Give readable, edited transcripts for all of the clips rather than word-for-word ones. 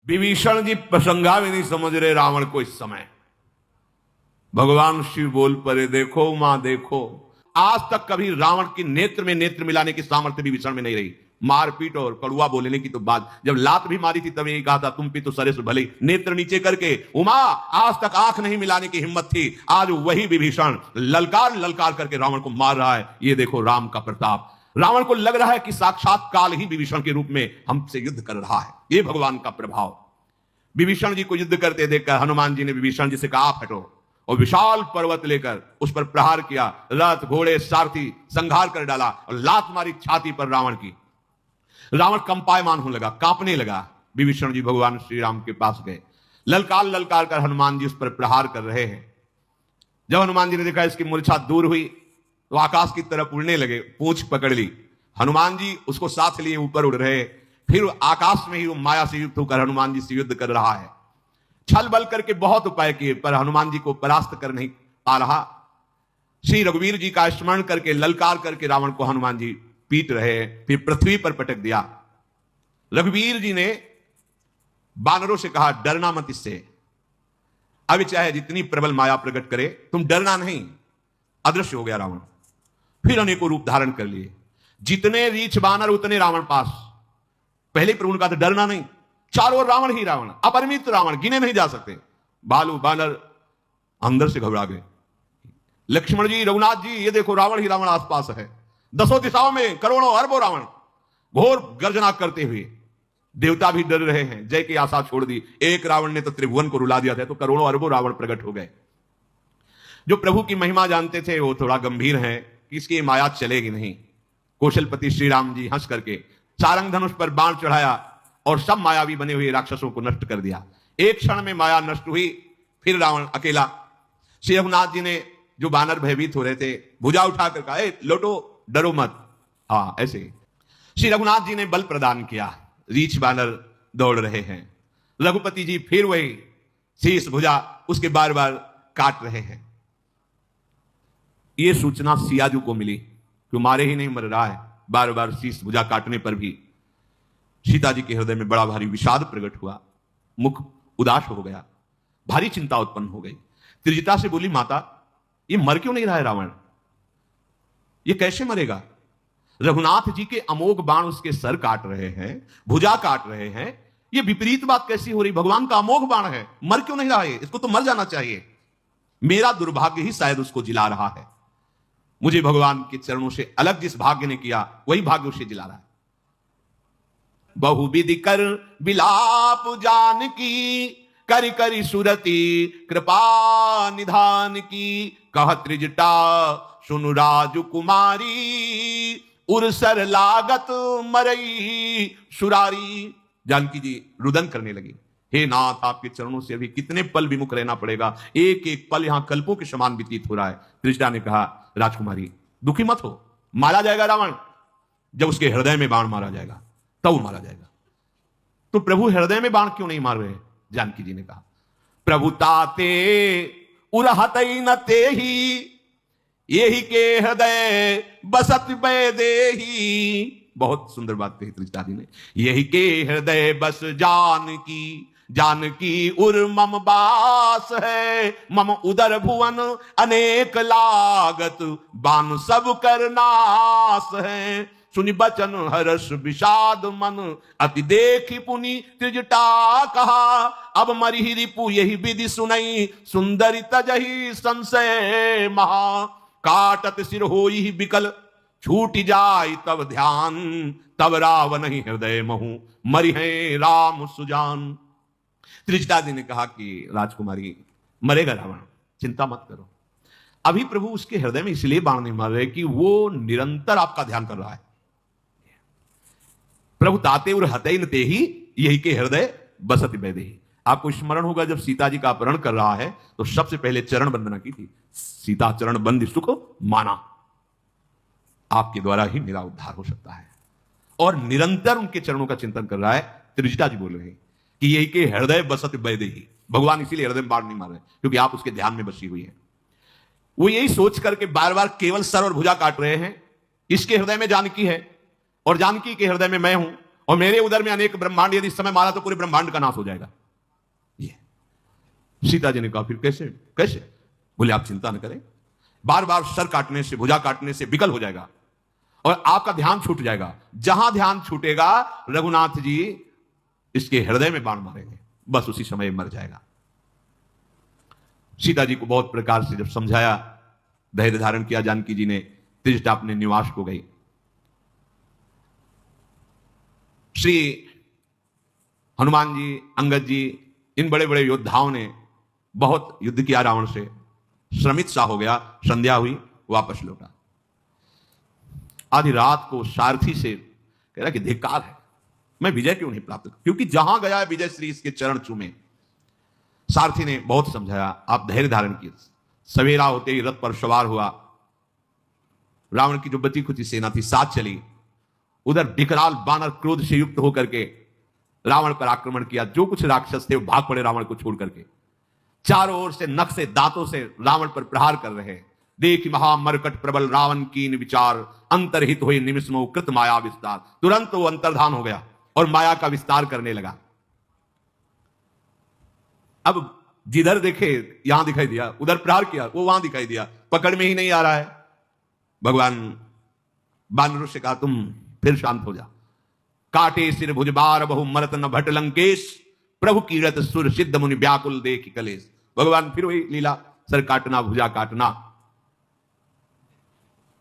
विभीषण जी प्रसंगा भी नहीं समझ रहे रावण को इस समय। भगवान शिव बोल पड़े, देखो मां देखो, आज तक कभी रावण की नेत्र में नेत्र मिलाने की सामर्थ्य विभीषण में नहीं रही। मारपीट और कड़ुआ बोलने की तो बात, जब लात भी मारी थी तब यही कहा था, तुम भी तो सरे से भले, नेत्र नीचे करके उमा आज तक आंख नहीं मिलाने की हिम्मत थी। आज वही विभीषण ललकार ललकार करके रावण को मार रहा है। ये देखो राम का प्रताप। रावण को लग रहा है कि साक्षात काल ही विभीषण के रूप में हमसे युद्ध कर रहा है। ये भगवान का प्रभाव। विभीषण जी को युद्ध करते देखकर हनुमान जी ने विभीषण जी से कहा, आप हटो, और विशाल पर्वत लेकर उस पर प्रहार किया। रथ घोड़े सारथी संघार कर डाला और लात मारी छाती पर रावण की। रावण कंपायमान होने लगा, कांपने लगा। विभीषण जी भगवान श्री राम के पास गए। ललकार ललकार कर हनुमान जी उस पर प्रहार कर रहे हैं। जब हनुमान जी ने देखा इसकी मूर्छा दूर हुई तो आकाश की तरफ उड़ने लगे, पूंछ पकड़ ली। हनुमान जी उसको साथ लिए ऊपर उड़ रहे। फिर आकाश में ही वो माया से युक्त होकर हनुमान जी से युद्ध कर रहा है। छल बल करके बहुत उपाय किए पर हनुमान जी को परास्त कर नहीं पा रहा। श्री रघुवीर जी का स्मरण करके ललकार करके रावण को हनुमान जी पीट रहे। फिर पृथ्वी पर पटक दिया। रघुवीर जी ने बानरों से कहा, डरना मत इससे, अब चाहे जितनी प्रबल माया प्रकट करे तुम डरना नहीं। अदृश्य हो गया रावण। फिर अनेकों रूप धारण कर लिए। जितने रीछ बानर उतने रावण पास। पहले प्रभु ने कहा था डरना नहीं, चारों ओर रावण ही रावण, अपरिमित रावण, गिने नहीं जा सकते। भालू बानर अंदर से घबरा गए। लक्ष्मण जी, रघुनाथ जी, ये देखो रावण ही रावण आसपास है। दसों दिशाओं में करोड़ों अरबों रावण घोर गर्जना करते हुए। देवता भी डर रहे हैं, जय की आशा छोड़ दी। एक रावण ने तो त्रिभुवन को रुला दिया था, तो करोड़ों अरबों रावण प्रकट हो गए। जो प्रभु की महिमा जानते थे वो थोड़ा गंभीर है कि इसकी माया चलेगी नहीं। कौशलपति श्री राम जी हंस करके सारंग धनुष पर बाण चढ़ाया और सब मायावी बने हुए राक्षसों को नष्ट कर दिया। एक क्षण में माया नष्ट हुई। फिर रावण अकेला। श्री रघुनाथ जी ने, जो बानर भयभीत हो रहे थे, भुजा उठाकर कहा, लोटो, डरो मत। हाँ, ऐसे श्री रघुनाथ जी ने बल प्रदान किया। रीछ बानर दौड़ रहे हैं। रघुपति जी फिर वही शीश भुजा उसके बार बार काट रहे हैं। यह सूचना सियाजू को मिली कि मारे ही नहीं मर रहा है। बार बार शीश भुजा काटने पर भी सीता जी के हृदय में बड़ा भारी विषाद प्रकट हुआ। मुख उदास हो गया। भारी चिंता उत्पन्न हो गई। त्रिजटा से बोली, माता ये मर क्यों नहीं रहा है रावण? ये कैसे मरेगा? रघुनाथ जी के अमोघ बाण उसके सर काट रहे हैं, भुजा काट रहे हैं। ये विपरीत बात कैसी हो रही? भगवान का अमोघ बाण है, मर क्यों नहीं रहा है? इसको तो मर जाना चाहिए। मेरा दुर्भाग्य ही शायद उसको जिला रहा है। मुझे भगवान के चरणों से अलग जिस भाग्य ने किया वही भाग्य उसे जिला रहा है। बहुविधि कर बिलाप जान की, करि करि सुरति कृपा निधान की। कह त्रिजटा सुनु राजकुमारी, उरसर लागत मरई सुरारी। जानकी जी रुदन करने लगी, हे नाथ, आपके चरणों से अभी कितने पल विमुख रहना पड़ेगा। एक एक पल यहां कल्पों के समान व्यतीत हो रहा है। त्रिजटा ने कहा, राजकुमारी दुखी मत हो, मारा जाएगा रावण। जब उसके हृदय में बाण मारा जाएगा तब मारा जाएगा। तो प्रभु हृदय में बाण क्यों नहीं मार रहे? जानकी जी ने कहा, प्रभु ताते उरहतई न तेहि, यही के हृदय बसत बैदेही। बहुत सुंदर बात कही त्रिजटा जी ने। यही के हृदय बस जानकी उर मम बास है। मम उदर भुवन अनेक लागत, बान सब कर नास है। सुनि बचन हर्ष विषाद मन, अति देखी पुनि त्रिजटा कहा। अब मरिहि रिपु यही विधि सुनई, सुंदरी तजहि संशय महा। काटत सिर होई बिकल, छूट जाय तब ध्यान। तब रावण ही हृदय महु, मरि है राम सुजान। त्रिजटा जी ने कहा कि राजकुमारी मरेगा रावण, चिंता मत करो। अभी प्रभु उसके हृदय में इसलिए बाण नहीं मार रहे कि वो निरंतर आपका ध्यान कर रहा है। प्रभु ताते और हतई न तेहि, यही के हृदय बसति बैदेहि। आपको स्मरण होगा जब सीता जी का अपहरण कर रहा है तो सबसे पहले चरण वंदना की थी। सीता चरण बंदी सुख माना, आपके द्वारा ही मेरा उद्धार हो सकता है। और निरंतर उनके चरणों का चिंतन कर रहा है। त्रिजटा जी बोल रहे हैं कि यही के हृदय बसत बैदेहि। भगवान इसीलिए हृदय में बाण नहीं मार रहे क्योंकि आप उसके ध्यान में बसी हुई है। वो यही सोच करके बार बार केवल सर और भुजा काट रहे हैं। इसके हृदय में जानकी है और जानकी के हृदय में मैं हूं और मेरे उदर में अनेक ब्रह्मांड, यदि समय मारा तो पूरे ब्रह्मांड का नाश हो जाएगा। ये सीता जी ने कहा फिर कैसे कैसे? बोले आप चिंता न करें, बार बार सर काटने से, भुजा काटने से विकल हो जाएगा और आपका ध्यान छूट जाएगा। जहां ध्यान छूटेगा रघुनाथ जी इसके हृदय में बाण मारेंगे, बस उसी समय मर जाएगा। सीता जी को बहुत प्रकार से जब समझाया, धैर्य धारण किया, जानकी जी ने त्रिजटा अपने निवास को गई। श्री हनुमान जी, अंगद जी, इन बड़े बड़े योद्धाओं ने बहुत युद्ध किया रावण से। श्रमित सा हो गया, संध्या हुई, वापस लौटा। आधी रात को सारथी से कह रहा कि धिक्कार है, मैं विजय क्यों नहीं प्राप्त, क्योंकि जहां गया विजय श्री इसके चरण चूमे। सारथी ने बहुत समझाया, आप धैर्य धारण किए। सवेरा होते ही रथ पर सवार हुआ, रावण की जो बची खुची सेना थी साथ चली। उधर विकराल बानर क्रोध से युक्त होकर के रावण पर आक्रमण किया। जो कुछ राक्षस थे वो भाग पड़े रावण को छोड़ करके। चारों ओर से नख से, दांतों से रावण पर प्रहार कर रहे। देख महामरकट प्रबल रावण कीन विचार, अंतरहित हुए निमिष में कृत माया विस्तार। तुरंत वो अंतर्धान हो गया और माया का विस्तार करने लगा। अब जिधर देखे यहां दिखाई दिया, उधर प्रहार किया, वो वहां दिखाई दिया, पकड़ में ही नहीं आ रहा है। भगवान बानरों से कहा तुम फिर शांत हो जा। काटे सिर भुजबार बहु मरत न भट लंकेश, प्रभु कीरत सुर सिद्ध मुनि व्याकुल देख कलेश। भगवान फिर वही लीला, सर काटना, भुजा काटना।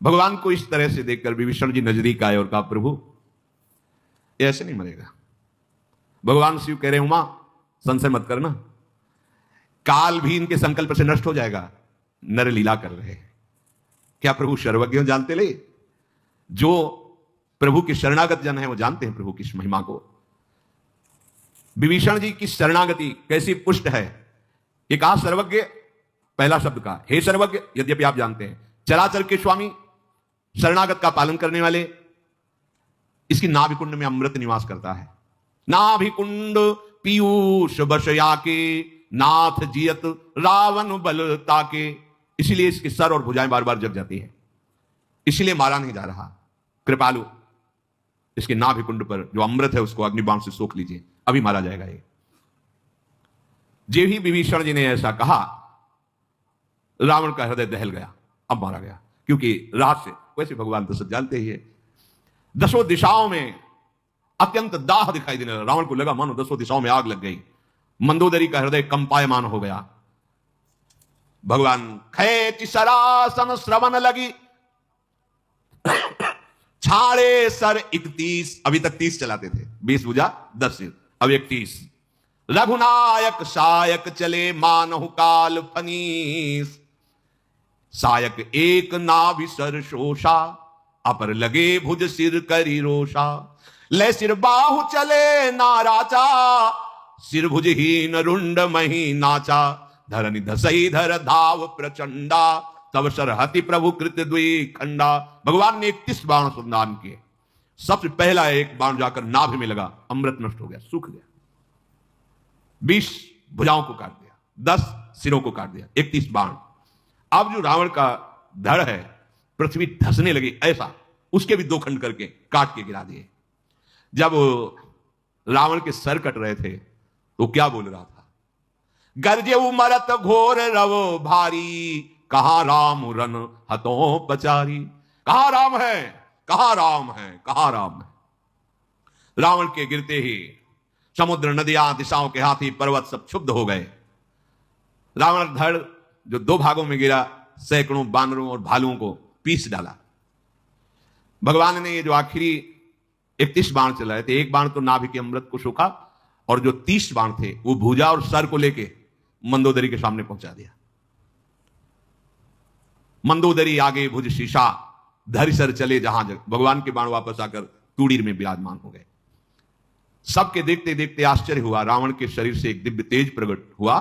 भगवान को इस तरह से देखकर विभीषण जी नजदीक आए और कहा प्रभु ऐसे नहीं मरेगा। भगवान शिव कह रहे उमा संशय मत करना, काल भी इनके संकल्प से नष्ट हो जाएगा। नर लीला कर रहे हैं। क्या प्रभु सर्वज्ञ जानते ले? जो प्रभु के शरणागत जन है वो जानते हैं प्रभु की इस महिमा को। विभीषण जी की शरणागति कैसी पुष्ट है। ये कहा सर्वज्ञ, पहला शब्द कहा हे सर्वज्ञ, यद्यपि आप जानते हैं चराचर के स्वामी, शरणागत का पालन करने वाले। इसकी नाभिकुंड में अमृत निवास करता है। नाभिकुंड पीयूष बशया के, नाथ जियत रावण बल ताके। इसलिए इसके सर और भुजाएं बार बार जग जाती है, इसलिए मारा नहीं जा रहा। कृपालु, इसके नाभिकुंड पर जो अमृत है उसको अग्निबाण से सोख लीजिए, अभी मारा जाएगा ये। जे ही विभीषण जी ने ऐसा कहा, रावण का हृदय दहल गया, अब मारा गया। क्योंकि रात से, वैसे भगवान तो सब जानते ही है, दसों दिशाओं में अत्यंत दाह दिखाई देने लगा। रावण को लगा मानो दसों दिशाओं में आग लग गई। मंदोदरी का हृदय कंपायमान हो गया। भगवान खैच सरासन श्रवण लगी, छाड़े सर 31। अभी तक 30 चलाते थे, 20 भुजा 10 सिर, अब 31। रघुनायक सायक चले मानहु काल फनीस, सायक एक नाभि सर शोषा, अपर लगे भुज सिर करी रोषा। ले सिर बाहु चले नाराचा, सिर भुजहीन रुंड मही नाचा। धरनि धसई धर धाव प्रचंडा, तब सरहति प्रभु कृत द्वि खंडा। भगवान ने 31 बाण संधान किए। सबसे पहला एक बाण जाकर नाभि में लगा, अमृत नष्ट हो गया, सूख गया। 20 भुजाओं को काट दिया, 10 सिरों को काट दिया, 31 बाण। अब जो रावण का धड़ है, पृथ्वी धसने लगी ऐसा, उसके भी 2 खंड करके काट के गिरा दिए। जब रावण के सर कट रहे थे तो क्या बोल रहा था? गर्जे मरत घोर रवो भारी, कहां राम रन हतों पचारी। कहां राम है, कहां राम है, कहां राम है। रावण के गिरते ही समुद्र, नदियां, दिशाओं के हाथी, पर्वत सब क्षुब्ध हो गए। रावण धड़ जो 2 भागों में गिरा, सैकड़ों बानरों और भालुओं को पीस डाला। भगवान ने ये जो आखिरी 31 बाण चलाए थे, एक बाण तो नाभि के अमृत को सूखा, और जो 30 बाण थे वो भुजा और सर को लेके मंदोदरी के सामने पहुंचा दिया। मंदोदरी आगे भुज शीशा, धरि सर चले जहां जग। भगवान के बाण वापस आकर तूड़ीर में विराजमान हो गए। सबके देखते देखते आश्चर्य हुआ। रावण के शरीर से एक दिव्य तेज प्रकट हुआ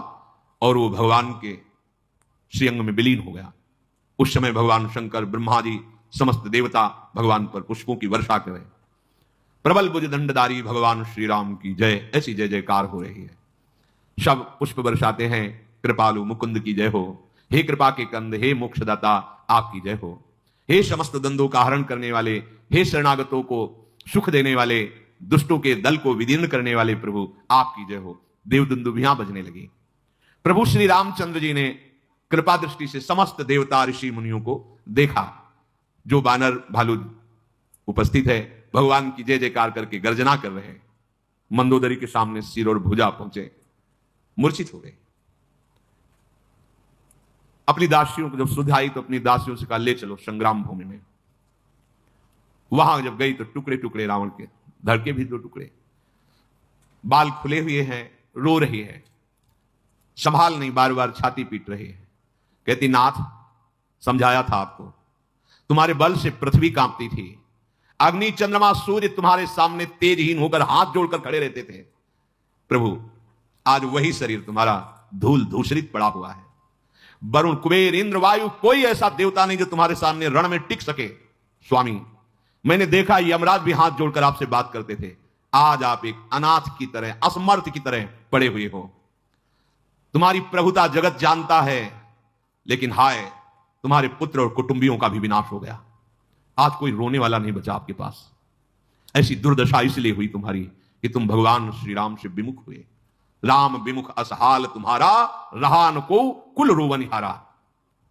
और वो भगवान के श्रीअंग में विलीन हो गया। उस समय भगवान शंकर, ब्रह्मा जी, समस्त देवता भगवान पर पुष्पों की वर्षा करें। प्रबल भुज दंडधारी भगवान श्री राम की जय, ऐसी जय जयकार हो रही है। सब पुष्प बरसाते हैं, कृपालु मुकुंद की जय हो। हे कृपा के कंद, हे मोक्षदाता आपकी जय हो। हे समस्त दंदों का हरण करने वाले, हे शरणागतों को सुख देने वाले, दुष्टों के दल को विदीर्ण करने वाले प्रभु आपकी जय हो। देवदुंदुभियां बजने लगी। प्रभु श्री रामचंद्र जी ने कृपा दृष्टि से समस्त देवता ऋषि मुनियों को देखा। जो बानर भालू उपस्थित है भगवान की जय जयकार करके गर्जना कर रहे हैं। मंदोदरी के सामने सिर और भुजा पहुंचे, मूर्छित हो गए। अपनी दासियों को जब सुध आई तो अपनी दासियों से कहा ले चलो संग्राम भूमि में। वहां जब गई तो टुकड़े टुकड़े रावण के, धड़के भी 2 टुकड़े, बाल खुले हुए हैं, रो रही है, संभाल नहीं, बार बार छाती पीट रही है। कहती नाथ समझाया था आपको, तुम्हारे बल से पृथ्वी कांपती थी, अग्नि चंद्रमा सूर्य तुम्हारे सामने तेजहीन होकर हाथ जोड़कर खड़े रहते थे। प्रभु आज वही शरीर तुम्हारा धूल धूसरित पड़ा हुआ है। वरुण कुबेर इंद्र वायु कोई ऐसा देवता नहीं जो तुम्हारे सामने रण में टिक सके। स्वामी मैंने देखा यमराज भी हाथ जोड़कर आपसे बात करते थे, आज आप एक अनाथ की तरह, असमर्थ की तरह पड़े हुए हो। तुम्हारी प्रभुता जगत जानता है, लेकिन हाय तुम्हारे पुत्र और कुटुंबियों का भी विनाश हो गया। आज कोई रोने वाला नहीं बचा आपके पास। ऐसी दुर्दशा इसलिए हुई तुम्हारी कि तुम भगवान श्री राम से विमुख हुए। राम विमुख असहाल तुम्हारा, रहा न को कुल रोवनिहारा।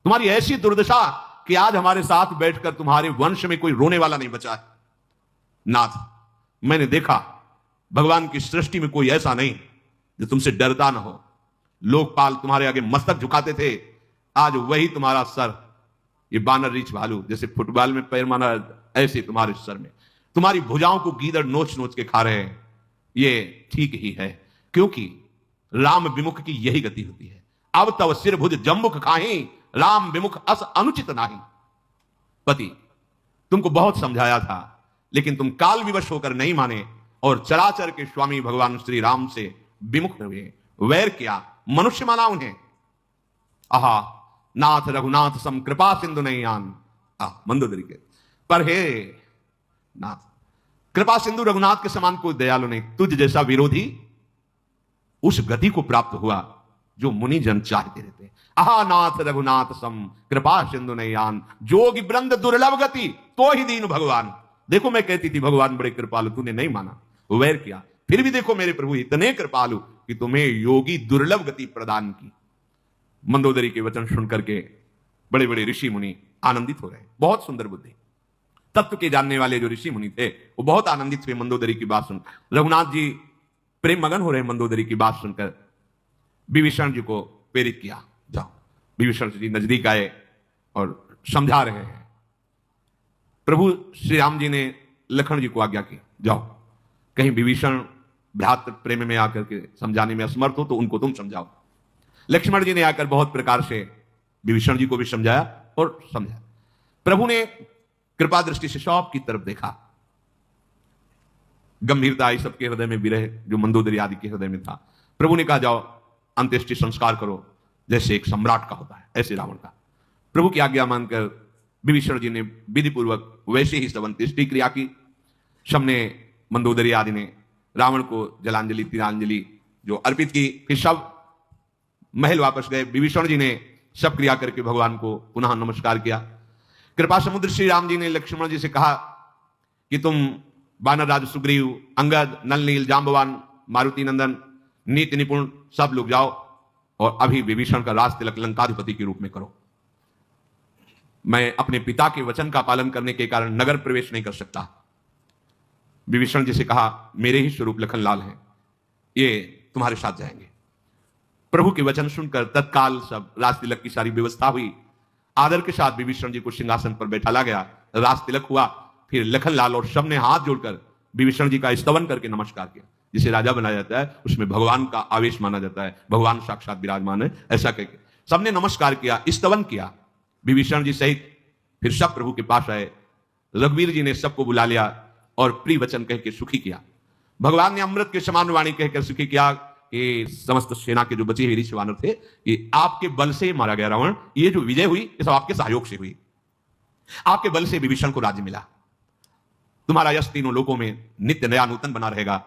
तुम्हारी ऐसी दुर्दशा कि आज हमारे साथ बैठकर तुम्हारे वंश में कोई रोने वाला नहीं बचा है। नाथ मैंने देखा भगवान की सृष्टि में कोई ऐसा नहीं जो तुमसे डरता ना हो। लोकपाल तुम्हारे आगे मस्तक झुकाते थे, आज वही तुम्हारा सर, ये बानर रीछ भालू जैसे फुटबॉल में पैर मारा ऐसे तुम्हारे सर में, तुम्हारी भुजाओं को गीदड़ नोच नोच के खा रहे हैं। ये ठीक ही है, क्योंकि राम विमुख की यही गति होती है। अब तव सिर भुज जम्मुख खाही, राम विमुख अस अनुचित नाही। पति तुमको बहुत समझाया था, लेकिन तुम काल विवश होकर नहीं माने और चराचर के स्वामी भगवान श्री राम से विमुख हुए, वैर किया, मनुष्य माना उन्हें। आहा नाथ रघुनाथ सम कृपा सिंधु नहीं आन। मंदोदरी के पर हे नाथ, कृपा सिंधु रघुनाथ के समान कोई दयालु नहीं। तुझ जैसा विरोधी उस गति को प्राप्त हुआ जो मुनि जन चाहते रहते। आहा नाथ रघुनाथ सम कृपा सिंधु नहीं आन, जोगी वृंद दुर्लभ गति तो ही दीन भगवान। देखो मैं कहती थी भगवान बड़े कृपालु, तूने नहीं माना, वैर किया। फिर भी देखो मेरे प्रभु इतने कृपालु कि तुम्हें योगी दुर्लभ गति प्रदान की। मंदोदरी के वचन सुनकर के बड़े बड़े ऋषि मुनि आनंदित हो रहे। बहुत सुंदर बुद्धि, तत्व के जानने वाले जो ऋषि मुनि थे वो बहुत आनंदित हुए मंदोदरी की बात सुन। रघुनाथ जी प्रेम मगन हो रहे मंदोदरी की बात सुनकर। विभीषण जी को प्रेरित किया, जाओ। विभीषण जी नजदीक आए और समझा रहे हैं। प्रभु श्री राम जी ने लखन जी को आज्ञा की, जाओ कहीं विभीषण भ्रातृ प्रेम में आकर के समझाने में असमर्थ हो तो उनको तुम समझाओ। लक्ष्मण जी ने आकर बहुत प्रकार से विभीषण जी को भी समझाया और समझाया। प्रभु ने कृपा दृष्टि से सब की तरफ देखा। गंभीरता आई सबके हृदय में, विरह जो मंदोदरी आदि के हृदय में था। प्रभु ने कहा जाओ अंत्येष्टि संस्कार करो जैसे एक सम्राट का होता है, ऐसे रावण का। प्रभु की आज्ञा मानकर विभीषण जी ने विधि पूर्वक वैसे ही सब अंत्येष्टि क्रिया की। सबने मंदोदरी आदि ने रावण को जलांजलि तिलांजलि जो अर्पित की। फिर सब महल वापस गए। विभीषण जी ने सब क्रिया करके भगवान को पुनः नमस्कार किया। कृपा समुद्र श्री राम जी ने लक्ष्मण जी से कहा कि तुम वानर राज सुग्रीव, अंगद, नल नील, जांबवान, मारुति नंदन, नीति निपुण सब लोग जाओ और अभी विभीषण का राज तिलक लंकाधिपति के रूप में करो। मैं अपने पिता के वचन का पालन करने के कारण नगर प्रवेश नहीं कर सकता। विभीषण जी से कहा मेरे ही स्वरूप लखनलाल हैं, ये तुम्हारे साथ जाएंगे। प्रभु के वचन सुनकर तत्काल सब राज तिलक की सारी व्यवस्था हुई। आदर के साथ विभीषण जी को सिंहासन पर बैठाला गया, राज तिलक हुआ। फिर लखनलाल और सबने हाथ जोड़कर विभीषण जी का स्तवन करके नमस्कार किया। जिसे राजा बनाया जाता है उसमें भगवान का आवेश माना जाता है, भगवान साक्षात विराजमान है, ऐसा कहकर सबने नमस्कार किया, स्तवन किया विभीषण जी सहित। फिर सब प्रभु के पास आए। रघुवीर जी ने सबको बुला लिया और प्रिय वचन कह के सुखी किया। भगवान ने अमृत के समान वाणी कहकर सुखी किया कि समस्त सेना के जो बचे हुए ऋषि वानर थे, ये आपके बल से मारा गया रावण, ये जो विजय हुई ये सब आपके सहयोग से हुई। आपके बल से विभीषण को राज्य मिला। तुम्हारा यश तीनों लोकों में नित्य नया नूतन बना रहेगा।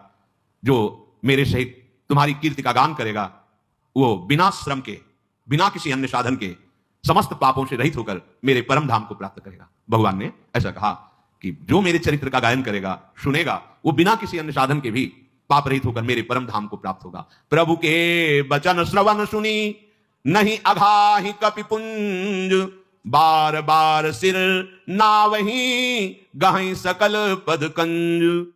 जो मेरे सहित तुम्हारी कीर्ति का गान करेगा वो बिना श्रम के, बिना किसी अन्य साधन के समस्त पापों से रहित होकर मेरे परम धाम को प्राप्त करेगा। भगवान ने ऐसा कहा कि जो मेरे चरित्र का गायन करेगा, सुनेगा, वो बिना किसी अन्य साधन के भी पाप रहित होकर मेरे परम धाम को प्राप्त होगा। प्रभु के वचन श्रवण सुनी, नहीं अघाहि कपिपुंज, बार बार सिर नावही, गहई सकल पद कंज।